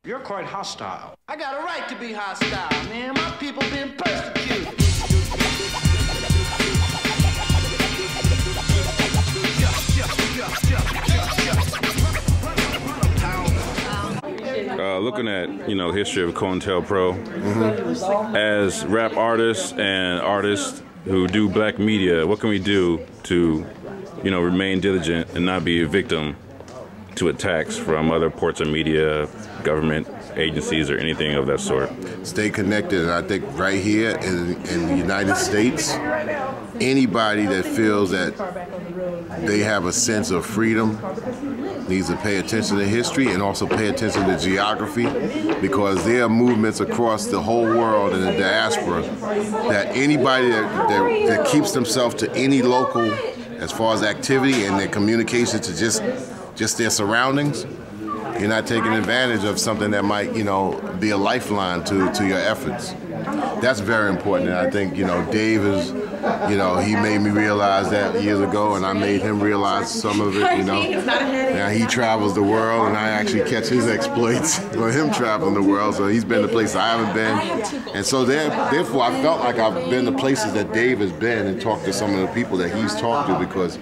You're quite hostile. I got a right to be hostile, man. My people been persecuted. Looking at, history of Cointelpro, as rap artists and artists who do black media, what can we do to, remain diligent and not be a victim to attacks from other ports of media, government agencies, or anything of that sort? Stay connected, and I think right here in the United States, anybody that feels that they have a sense of freedom needs to pay attention to history and also pay attention to geography, because there are movements across the whole world in the diaspora that anybody that keeps themselves to any local as far as activity and their communication to just their surroundings, you're not taking advantage of something that might, be a lifeline to your efforts. That's very important, and I think, Dave is, he made me realize that years ago, and I made him realize some of it, Now he travels the world, and I actually catch his exploits for him traveling the world, so he's been to places I haven't been. And so therefore, I felt like I've been to places that Dave has been and talked to some of the people that he's talked to, because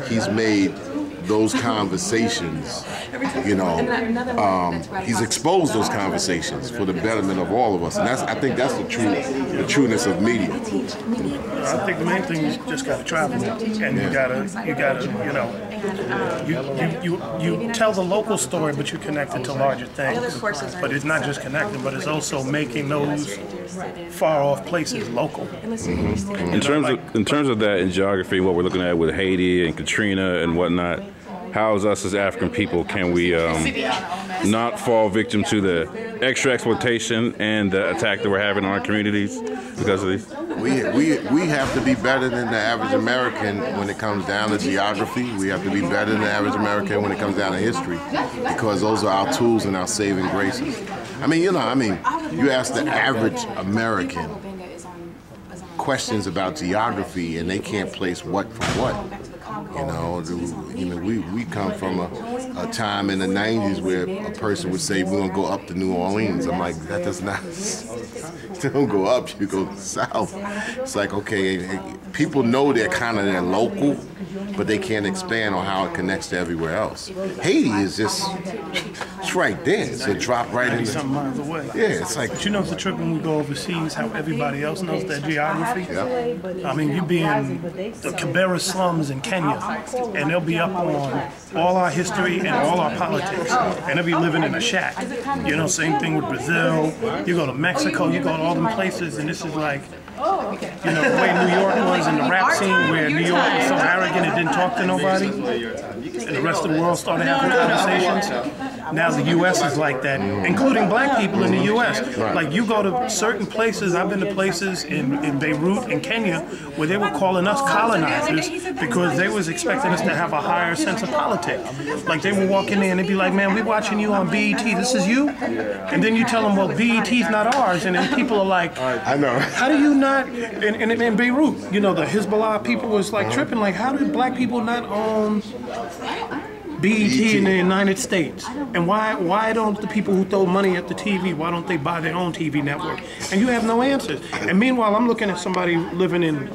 he's made those conversations, he's exposed those conversations for the betterment of all of us, and I think that's the trueness of media. I think the main thing is you just got to travel, and you tell the local story, but you connect it to larger things. But it's not just connecting, but it's also making those far off places local. In terms of that in geography, what we're looking at with Haiti and Katrina and whatnot, how as us as African people can we not fall victim to the extra exploitation and the attack that we're having on our communities because of these? We have to be better than the average American when it comes down to geography. We have to be better than the average American when it comes down to history, because those are our tools and our saving graces. You ask the average American questions about geography and they can't place what from what. We come from a time in the 90s where a person would say, we're going to go up to New Orleans. I'm like, that does not, you don't go up, you go south. It's like, okay, people know they're kind of local, but they can't expand on how it connects to everywhere else. Haiti is just, it's right there. It's a drop right in something miles away. Yeah, it's like. But it's the trip when we go overseas, how everybody else knows their geography. Yeah. You be in the Kibera slums in Kenya, and they'll be up on all our history and all our politics, and they'll be living in a shack. Same thing with Brazil. You go to Mexico, you go to all them places, and this is like, the way New York was in the rap scene, where New York was so arrogant it didn't talk to nobody, and the rest of the world started having conversations. Now the U.S. is like that, including black people in the U.S. Like, you go to certain places, I've been to places in Beirut and Kenya where they were calling us colonizers because they was expecting us to have a higher sense of politics. Like, they would walk in there and they'd be like, man, we're watching you on BET, this is you? And then you tell them, well, BET's not ours, and then people are like, I know. How do you not, in Beirut, the Hezbollah people was like tripping, like, how do black people not own BET in the United States? And why don't the people who throw money at the TV, why don't they buy their own TV network? And you have no answers. And meanwhile, I'm looking at somebody living in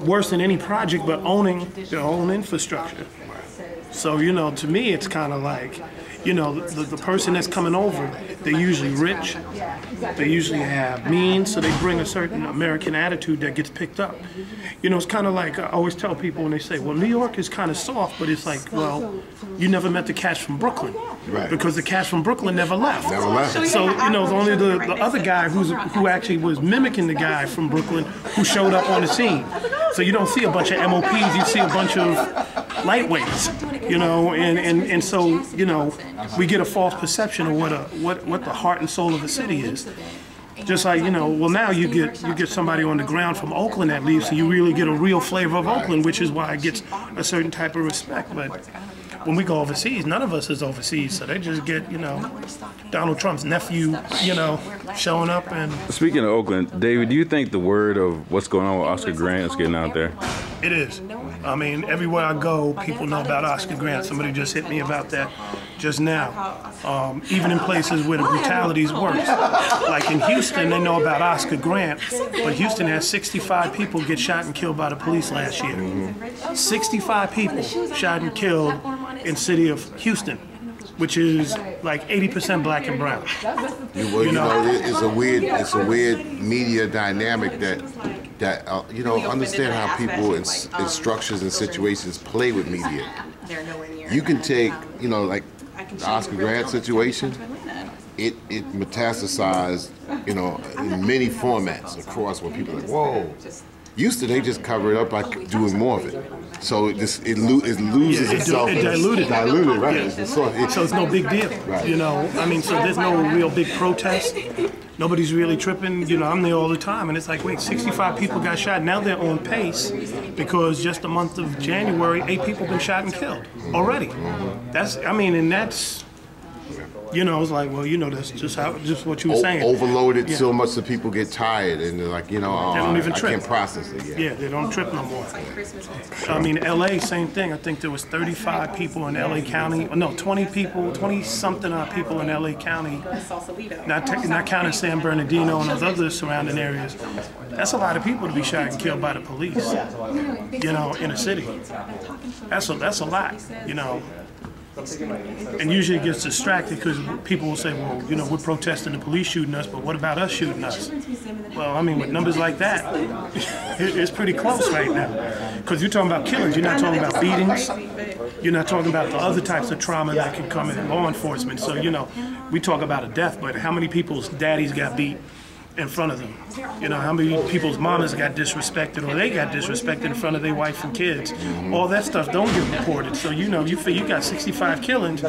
worse than any project, but owning their own infrastructure. So, to me, it's kind of like, the person that's coming over, they're usually rich, they usually have means, so they bring a certain American attitude that gets picked up. It's kind of like, I always tell people when they say, well, New York is kind of soft, but it's like, well, you never met the cats from Brooklyn. Right. Because the cats from Brooklyn never left. Never left. So, only the other guy who actually was mimicking the guy from Brooklyn who showed up on the scene. So you don't see a bunch of MOPs, you see a bunch of lightweights, and so, we get a false perception of what the heart and soul of the city is. Just like, well, now you get somebody on the ground from Oakland that leaves, so you really get a real flavor of Oakland, which is why it gets a certain type of respect. But when we go overseas, none of us is overseas, so they just get, Donald Trump's nephew, showing up. And speaking of Oakland, David, do you think the word of what's going on with Oscar Grant is getting out there? It is. I mean, everywhere I go, people know about Oscar Grant. Somebody just hit me about that just now. Even in places where the brutality is worse. Like in Houston, they know about Oscar Grant, but Houston had 65 people get shot and killed by the police last year. 65 people shot and killed in the city of Houston, which is like 80% black and brown. You know, it's a weird media dynamic that you know, understand how people in structures and situations play with media. You can take, you know, like the Oscar Grant situation, it metastasized, you know, in many formats across where people are like, whoa. Used to, they just cover it up by doing more of it. So it loses itself. It diluted, right? Yeah. So it's no big deal, right. You know. I mean, so there's no real big protest. Nobody's really tripping. You know, I'm there all the time, and it's like, wait, 65 people got shot. Now they're on pace because just the month of January, 8 people been shot and killed already. That's, I mean, and that's. You know, it's like, well, you know, that's just what you were saying. Overloaded so much that people get tired and they're like, you know, they don't even trip. I can't process it yet. Yeah, they don't trip no more. I mean, LA, same thing. I think there was 35 people in LA County. No, 20 people, 20-something people in LA County. Not counting San Bernardino and those other surrounding areas. That's a lot of people to be shot and killed by the police. You know, in a city. That's a lot. You know. And usually it gets distracted because people will say, well, you know, we're protesting the police shooting us, but what about us shooting us? Well, I mean, with numbers like that, it's pretty close right now. Because you're talking about killings, you're not talking about beatings, you're not talking about the other types of trauma that can come in law enforcement. So, you know, we talk about a death, but how many people's daddies got beat in front of them? You know, how many people's mamas got disrespected or they got disrespected in front of their wife and kids? All that stuff don't get reported. So, you know, you got 65 killings,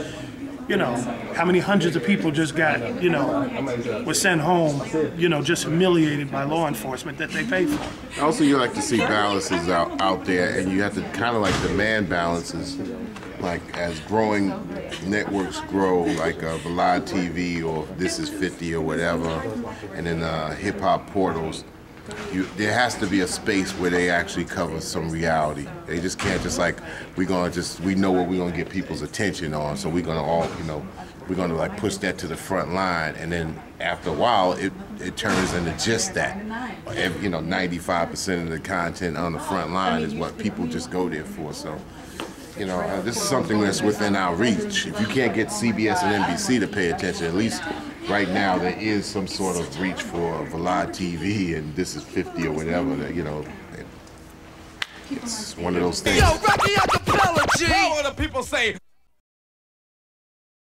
you know, how many hundreds of people just got, you know, were sent home, you know, just humiliated by law enforcement that they pay for. Also, you like to see balances out there, and you have to kind of like demand balances. Like as growing networks grow, like Vlad TV or This Is 50 or whatever, and then hip hop portals, there has to be a space where they actually cover some reality. They just can't just like, we know what we're gonna get people's attention on, so we're gonna all, you know, we're gonna like push that to the front line, and then after a while it turns into just that. You know, 95% of the content on the front line is what people just go there for. So. You know, this is something that's within our reach. If you can't get CBS and NBC to pay attention, at least right now there is some sort of reach for Vlad TV and This Is 50 or whatever. That, you know, it's one of those things. Yo, Rocky Acapella, G! How the people say?